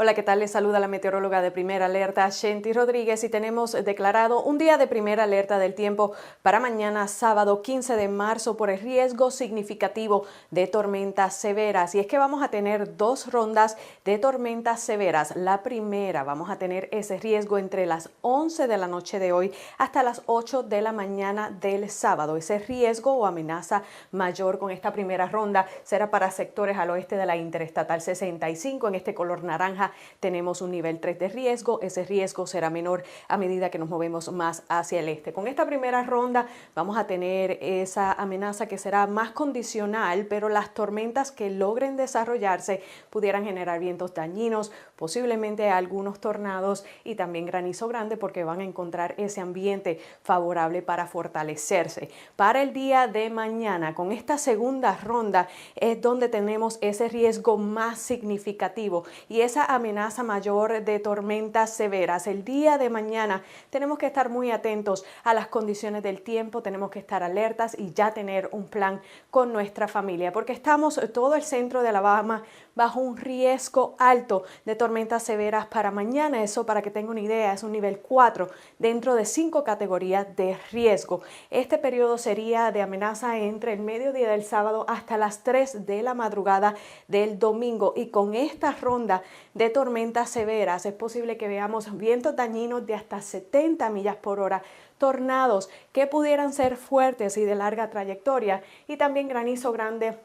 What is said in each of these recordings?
Hola, ¿qué tal? Les saluda la meteoróloga de Primera Alerta, Shenty Rodríguez, y tenemos declarado un día de primera alerta del tiempo para mañana, sábado 15 de marzo, por el riesgo significativo de tormentas severas. Y es que vamos a tener dos rondas de tormentas severas. La primera, vamos a tener ese riesgo entre las 11 de la noche de hoy hasta las 8 de la mañana del sábado. Ese riesgo o amenaza mayor con esta primera ronda será para sectores al oeste de la Interestatal 65, en este color naranja. Tenemos un nivel 3 de riesgo. Ese riesgo será menor a medida que nos movemos más hacia el este. Con esta primera ronda vamos a tener esa amenaza que será más condicional, pero las tormentas que logren desarrollarse pudieran generar vientos dañinos, posiblemente algunos tornados y también granizo grande, porque van a encontrar ese ambiente favorable para fortalecerse. Para el día de mañana, con esta segunda ronda, es donde tenemos ese riesgo más significativo y esa amenaza mayor de tormentas severas. El día de mañana tenemos que estar muy atentos a las condiciones del tiempo, tenemos que estar alertas y ya tener un plan con nuestra familia, porque estamos todo el centro de Alabama bajo un riesgo alto de tormentas severas para mañana. Eso, para que tenga una idea, es un nivel 4 dentro de 5 categorías de riesgo. Este periodo sería de amenaza entre el mediodía del sábado hasta las 3 de la madrugada del domingo, y con esta ronda de tormentas severas es posible que veamos vientos dañinos de hasta 70 millas por hora, tornados que pudieran ser fuertes y de larga trayectoria, y también granizo grande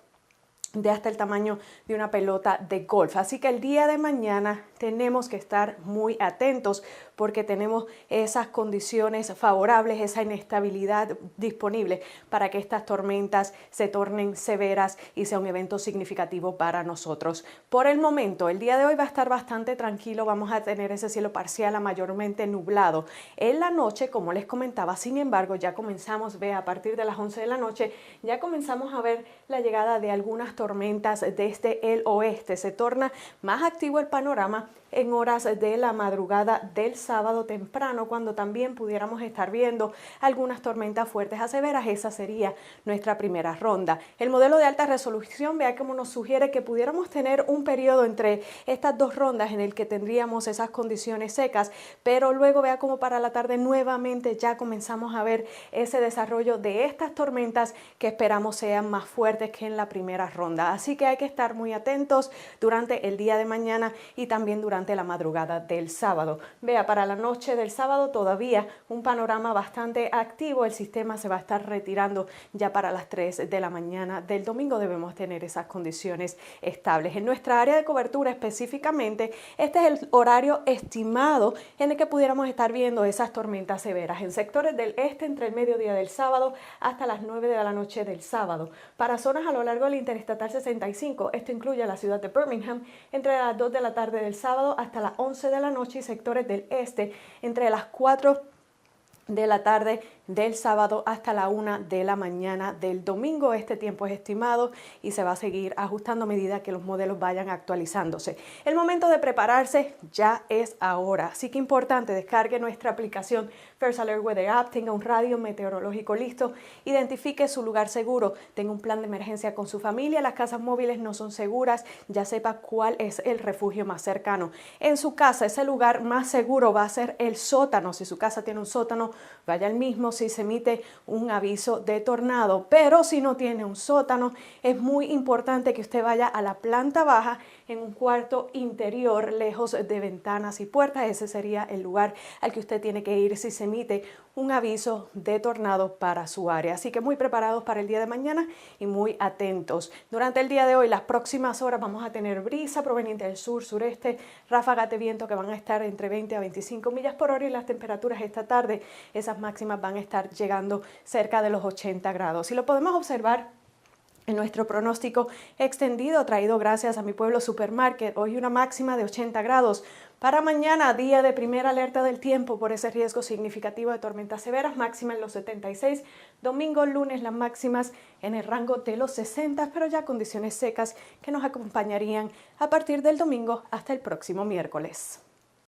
de hasta el tamaño de una pelota de golf. Así que el día de mañana tenemos que estar muy atentos, porque tenemos esas condiciones favorables, esa inestabilidad disponible para que estas tormentas se tornen severas y sea un evento significativo para nosotros. Por el momento, el día de hoy va a estar bastante tranquilo. Vamos a tener ese cielo parcial a mayormente nublado. En la noche, como les comentaba, sin embargo, ya comenzamos, a partir de las 11 de la noche, ya comenzamos a ver la llegada de algunas tormentas desde el oeste. Se torna más activo el panorama en horas de la madrugada del sábado temprano, cuando también pudiéramos estar viendo algunas tormentas fuertes a severas. Esa sería nuestra primera ronda. El modelo de alta resolución, vea cómo nos sugiere que pudiéramos tener un periodo entre estas dos rondas en el que tendríamos esas condiciones secas, pero luego vea cómo para la tarde nuevamente ya comenzamos a ver ese desarrollo de estas tormentas que esperamos sean más fuertes que en la primera ronda. Así que hay que estar muy atentos durante el día de mañana y también durante la madrugada del sábado. Vea, para la noche del sábado todavía un panorama bastante activo. El sistema se va a estar retirando ya para las 3 de la mañana del domingo. Debemos tener esas condiciones estables. En nuestra área de cobertura específicamente, este es el horario estimado en el que pudiéramos estar viendo esas tormentas severas en sectores del este entre el mediodía del sábado hasta las 9 de la noche del sábado. Para zonas a lo largo del Interestatal 65, esto incluye la ciudad de Birmingham, entre las 2 de la tarde del sábado hasta las 11 de la noche, y sectores del este entre las 4 de la tarde del sábado hasta la 1 de la mañana del domingo. Este tiempo es estimado y se va a seguir ajustando a medida que los modelos vayan actualizándose. El momento de prepararse ya es ahora, así que importante, descargue nuestra aplicación First Alert Weather App, tenga un radio meteorológico listo, identifique su lugar seguro, tenga un plan de emergencia con su familia. Las casas móviles no son seguras, ya sepa cuál es el refugio más cercano. En su casa, ese lugar más seguro va a ser el sótano. Si su casa tiene un sótano, vaya al mismo si se emite un aviso de tornado. Pero si no tiene un sótano, es muy importante que usted vaya a la planta baja, en un cuarto interior lejos de ventanas y puertas. Ese sería el lugar al que usted tiene que ir si se emite un aviso de tornado para su área. Así que muy preparados para el día de mañana y muy atentos. Durante el día de hoy, las próximas horas, vamos a tener brisa proveniente del sur, sureste, ráfagas de viento que van a estar entre 20 a 25 millas por hora, y las temperaturas esta tarde, esas máximas van a estar llegando cerca de los 80 grados. Y lo podemos observar en nuestro pronóstico extendido, traído gracias a Mi Pueblo Supermarket. Hoy una máxima de 80 grados. Para mañana, día de primera alerta del tiempo por ese riesgo significativo de tormentas severas, máxima en los 76. Domingo, lunes, las máximas en el rango de los 60, pero ya condiciones secas que nos acompañarían a partir del domingo hasta el próximo miércoles.